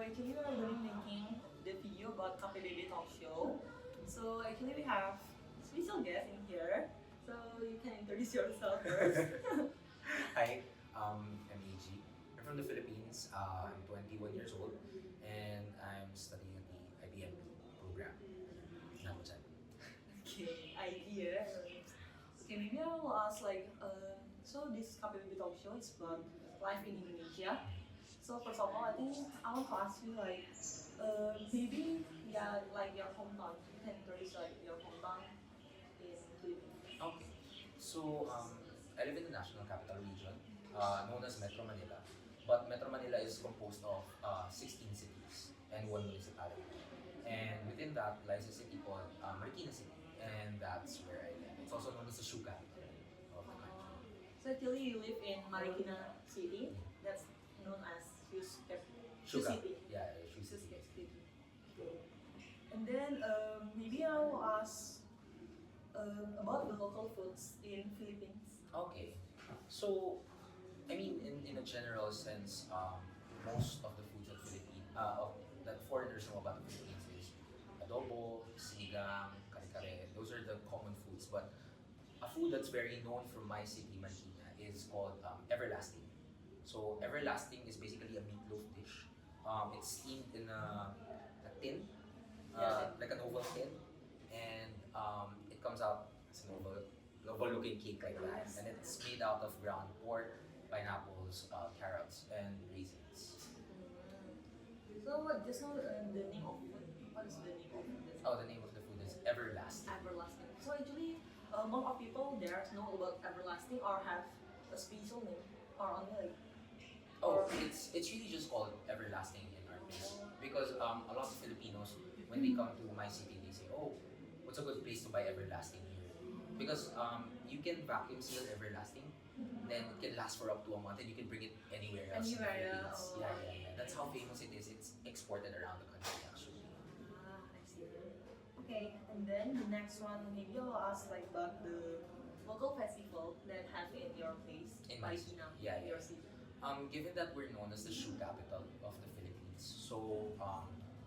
actually we are going to be making the video about KPBB talk show. So actually we have special guest in here. So you can introduce yourself first. Hi, I'm AG. I'm from the Philippines. I'm 21 years old, and I'm studying at the IBM program. Namutan. Okay, idea. Okay, maybe I will ask so this KPBB talk show is about life in Indonesia. So first of all, I think I want to ask you maybe like your hometown. You can introduce like your hometown in Philippines. Okay. So, I live in the National Capital Region, known as Metro Manila. But Metro Manila is composed of 16 cities and one municipality. And within that lies a city called Marikina City, and that's where I live. It's also known as the shoe capital of the country. So actually you live in Marikina City. That's known as Shoe City. Yeah, shoe Shoe city. City. And then maybe I will ask about the local foods in Philippines. Okay. So, I mean, in a general sense, most of the foods that foreigners know about the Philippines is adobo, sinigang, kare-kare. Those are the common foods. But a food that's very known from my city, Marikina, is called everlasting. So everlasting is basically a meatloaf dish. It's steamed in a tin, like an oval tin, and it comes out as an oval-looking cake like that. And it's made out of ground pork, pineapples, carrots, and raisins. So what just now the name of food? What is the name of this? Oh, the name of the food is everlasting. Everlasting. So actually, most of people there know about everlasting or have a special name or only like. Oh, it's really just called everlasting in our place because a lot of Filipinos, when they come to my city, they say, "Oh, what's a good place to buy everlasting here?" Because you can vacuum seal everlasting, then it can last for up to a month, and you can bring it anywhere else in the Anywhere, Philippines. oh. Yeah. That's how famous it is. It's exported around the country actually. I see. Okay, and then the next one, maybe I'll ask like about the local festival that have in your place, In my Marikina, yeah. your city. Given that we're known as the shoe capital of the Philippines, so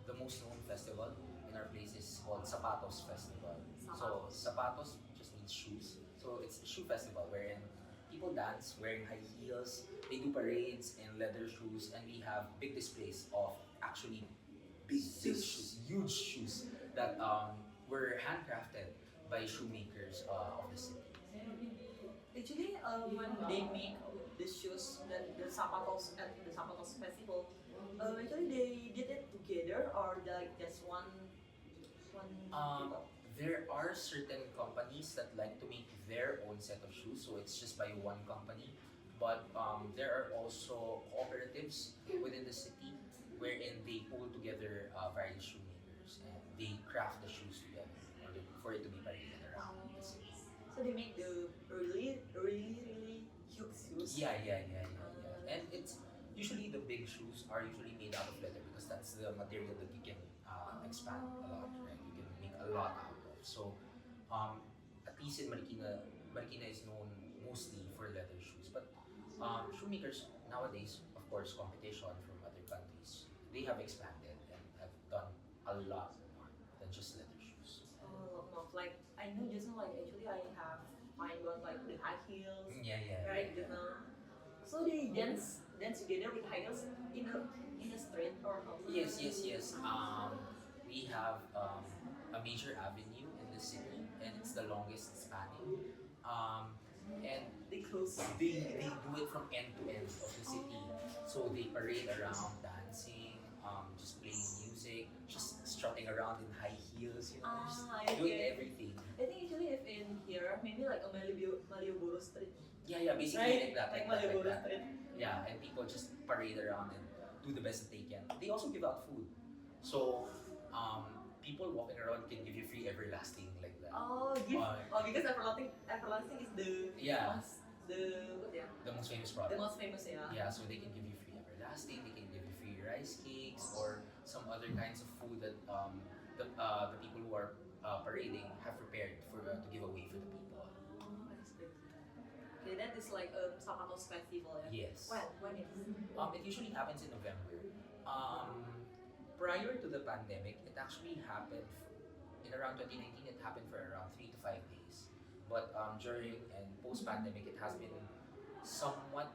the most known festival in our place is called Sapatos Festival. So Sapatos just means shoes. So it's a shoe festival wherein people dance wearing high heels, they do parades in leather shoes, and we have big displays of actually big shoes, huge shoes that were handcrafted by shoemakers of the city. Actually, when they make the shoes, the sapatos at the sapatos festival, actually they did it together or like just one people? There are certain companies that like to make their own set of shoes, so it's just by one company. But there are also cooperatives within the city wherein they pull together various shoemakers and they craft the shoes together in order for it to be paraded around the city. So they make the really huge shoes. Yeah. And it's usually the big shoes are usually made out of leather because that's the material that you can expand a lot, right? You can make a lot out of. So, at least in Marikina, Marikina is known mostly for leather shoes. But shoemakers nowadays, of course, competition from other countries, they have expanded and have done a lot more than just leather shoes. No, like I know just now, like actually I have mine got like the high heels, Yeah. right? Just now. So they dance together with high heels in a street or how? Yes. We have a major avenue in the city, and it's the longest spanning. And They close. they do it from end to end of the city. So they parade around dancing, just playing music, just strutting around in high heels, just doing Okay. everything. I think usually if in here, maybe like a Malioboro street, Yeah, basically like that. Like Like Malioboro that. street. Yeah, and people just parade around and do the best that they can. They also give out food. So, people walking around can give you free everlasting like that. Oh, because everlasting is the Yeah. The most famous product. the most famous, yeah. Yeah, so they can give you free everlasting, they can give you free rice cakes or some other kinds of food that the people who are parading have prepared for to give away for the people. Oh, I see. Okay, that is like a Sapatos festival, yeah. Yes. When it is? It usually happens in November. prior to the pandemic, it actually happened in around 2019. It happened for around 3 to 5 days. But during and post-pandemic, it has been somewhat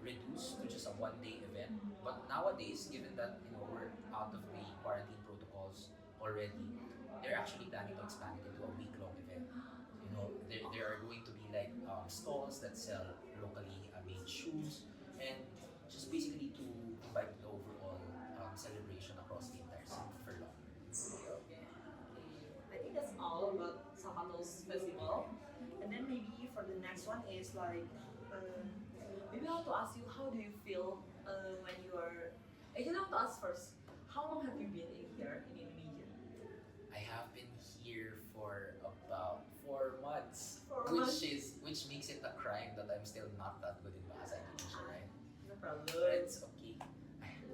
reduced to just a one-day event. But nowadays, given that we're out of the quarantine protocols already, they're actually planning to expand it into a week-long event. There are going to be like stalls that sell locally made shoes, and just basically to invite the overall celebration across the entire city for long. Okay. I think that's all about Zapatos Festival. And then maybe for the next one is like, maybe I want to ask you, how do you feel when you are? Actually, I want to ask first, how long have you been in here in Indonesia? I have been here for about 4 months, 4 months? which makes it a crime that I'm still not that good in Bahasa Indonesia, right? No problem. But it's okay.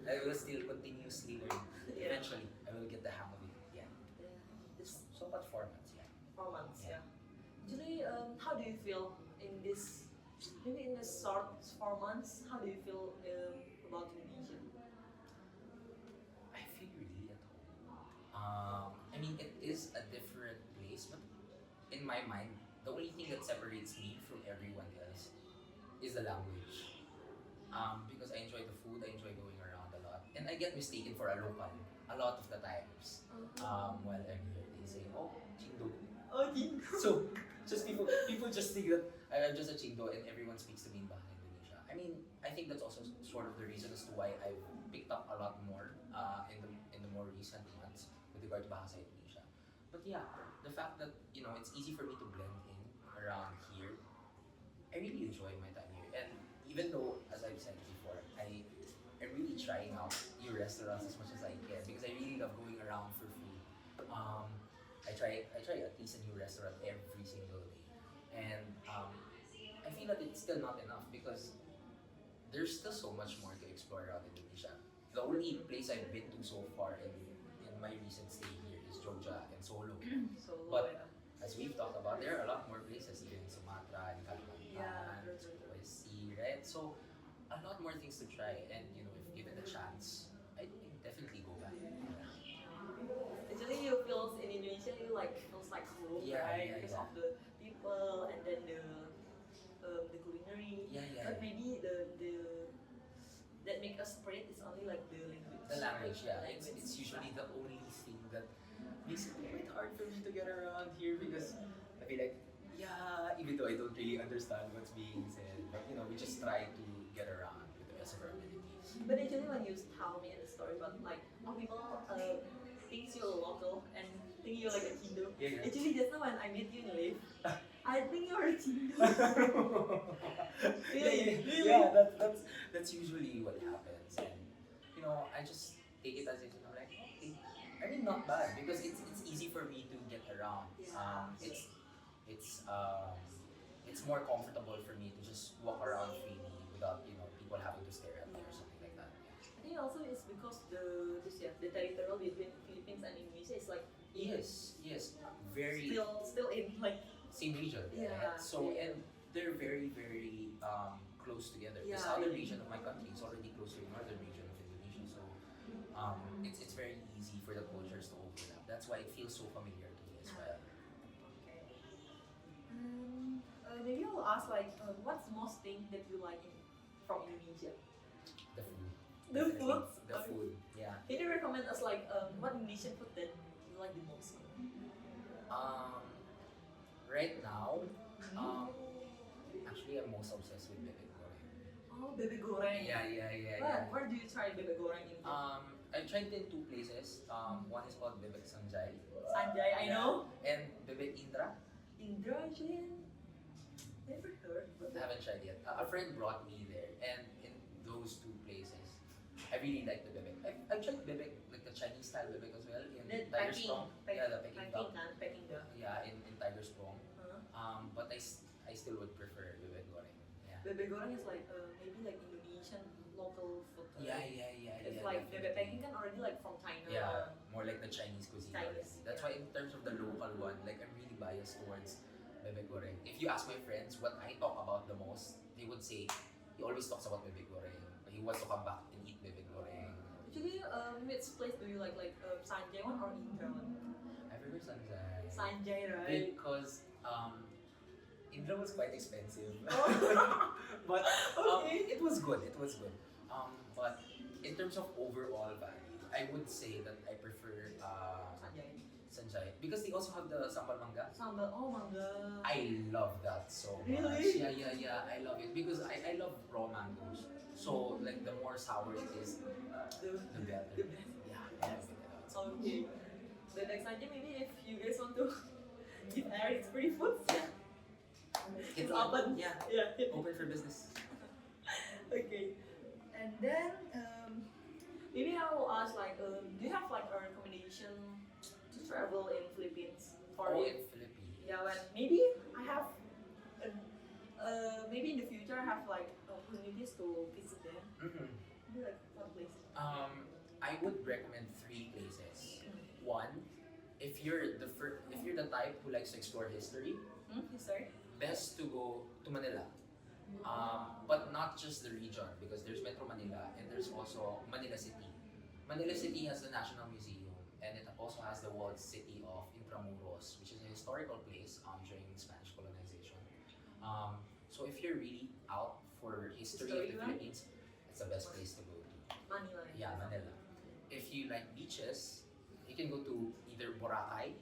I will still continuously learn. Yeah. Eventually, I will get the hang of it. Yeah. Yeah. It's So about 4 months, yeah. 4 months, Yeah. yeah. Actually, how do you feel in this? Maybe in this short 4 months, how do you feel about Indonesia? I feel really at home. I mean, it is a different place, but in my mind, the only thing that separates me from everyone else is the language. Because I enjoy the food, I enjoy going around a lot, and I get mistaken for a local a lot of the times. While I'm here, they say, "Oh, Chindo." Oh, Jingo. So, just people just think that I'm just a Chindo, and everyone speaks to me in Bahasa Indonesia. I mean, I think that's also sort of the reason as to why I've picked up a lot more in the more recent months with regard to Bahasa Indonesia. But yeah, the fact that it's easy for me to blend in around here, I really enjoy my time here. And even though, as I've said before, I'm really trying out new restaurants as much as I can because I really love going around for food. I try at least a new restaurant every single day, and I feel that it's still not enough because there's still so much more to explore around Indonesia. The only place I've been to so far in my recent stay here is Jogja and Solo. So, But as we've talked about, there are a lot more places even in Sumatra and yeah, Kalimantan, Sulawesi, right? So a lot more things to try, and if given the chance, I think definitely go back. actually, you feels in Indonesia, you like feels like home, Yeah, right? yeah, Because yeah. of the people and then the culinary. Yeah, yeah. But maybe the that make us separate is only like the language. The language, yeah, Language. it's usually the only thing that makes it quite hard for me to get around here because I feel like, yeah, even though I don't really understand what's being said, but we just try to get around with the best of our abilities. But actually, when you tell me the story about like how people think you're a local and think you're like a Chindo. Yeah, yeah. Actually, just now when I met you in live, I think you're a Chindo. Really? Yeah, that's usually what happens, and I just take it as it. I'm like, okay, I mean, not bad because it's easy for me to get around. It's more comfortable for me to just walk around freely without people having to stare at me or something like that. I think also it's because the territorial between Philippines and Indonesia is like Yes, very still in like same region. Yeah, Right? So yeah. and they're very very close together. The Yeah, southern yeah. region of my country is already close to the northern region of Indonesia, so it's very easy for the cultures to overlap. That's why it feels so familiar to me as well. Okay. Maybe I'll ask like, what's the most thing that you like from Indonesia? The food. The Definitely. food? The food. Yeah. Can you recommend us like what Indonesian food that you like the most? Right now, actually, I'm most obsessed with bebek goreng. Oh, bebek goreng. Yeah. Where do you try bebek goreng in? I've tried it in 2 places. One is called Bebek Sanjay. Sanjay, I know. And Bebek Indra. Indra, actually, never heard. I haven't tried yet. A friend brought me there, and in those 2 places, I really like the bebek. I've tried bebek, like the Chinese style bebek as well, in The Tiger packing, Strong. Yeah, the Peking duck. packing duck. Yeah, in Tiger Strong. Huh? But I still would prefer bebek goreng. Yeah. Bebek goreng is like maybe like Indonesian local food. Yeah. It's Yeah, like bebek definitely. packing kan already like from China. Yeah, more like the Chinese cuisine. Chinese, already. That's yeah. why in terms of the local one, like I'm really biased towards bebek goreng. If you ask my friends what I talk about the most, they would say he always talks about bebek goreng. He wants to come back and eat bebek goreng. Actually, which place do you like Sanjay one or Indra one? I prefer Sanjay. Sanjay, right? Because Indra was quite expensive. Oh. But Okay. it was good. It was good. But in terms of overall value, I would say that I prefer Sanjay. Sanjay because they also have the sambal manga. Sambal, oh manga. I love that so much. Really? Yeah. I love it because I love raw mangoes. So like the more sour it is, The, the better. the best. Yeah, I love it a lot. Okay. The next idea, maybe if you guys want to give Eric free food, It's open. Yeah, Yeah. open for business. Okay. And then maybe I will ask like, do you have like a recommendation to travel in Philippines? Or Oh, if, in Philippines. yeah, when maybe I have, maybe in the future I have like opportunities to visit there. Mhm. Maybe like what place? I would recommend 3 places. One, if you're the type who likes to explore history, Sorry. best to go to Manila. But not just the region because there's Metro Manila and there's also Manila City. Manila City has the National Museum and it also has the walled city of Intramuros, which is a historical place during Spanish colonization. So if you're really out for history of the History, right? Philippines, it's the best place to go to. Manila. Yeah, Manila. If you like beaches, you can go to either Boracay.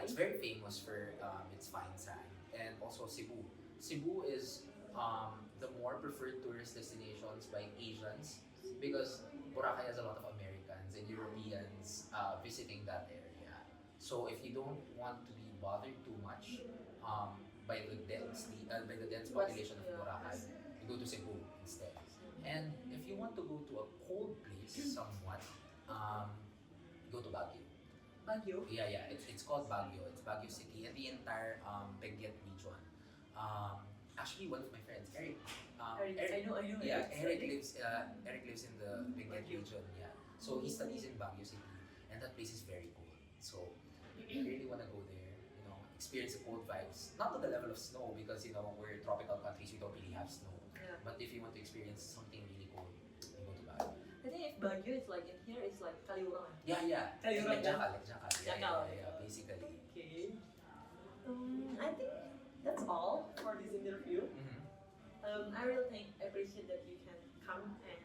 It's very famous for its fine sand, and also Cebu. Cebu is the more preferred tourist destinations by Asians because Boracay has a lot of Americans and Europeans visiting that area. So if you don't want to be bothered too much by the dense population of Boracay, you go to Cebu instead. And if you want to go to a cold place somewhat, go to Baguio. Baguio. Yeah. It's called Baguio. It's Baguio City and the entire Benguet region. Actually, one of my friends, Eric. I know. Yeah, Eric. Eric lives in the Benguet region. Yeah, so he studies in Baguio City, and that place is very cold. So if you really want to go there, experience the cold vibes. Not to the level of snow because we're tropical countries, we don't really have snow. Yeah. But if you want to experience something really cool, you go to Baguio. I think if Baguio is like in here, it's like Kaliurang. Yeah. Kaliurang. Like Jackal. Jackal. Yeah, basically. Okay. I think that's all for this interview. I really appreciate that you can come and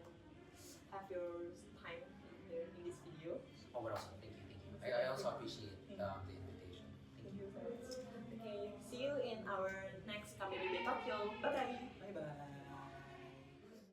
have your time here in this video. Oh, what else?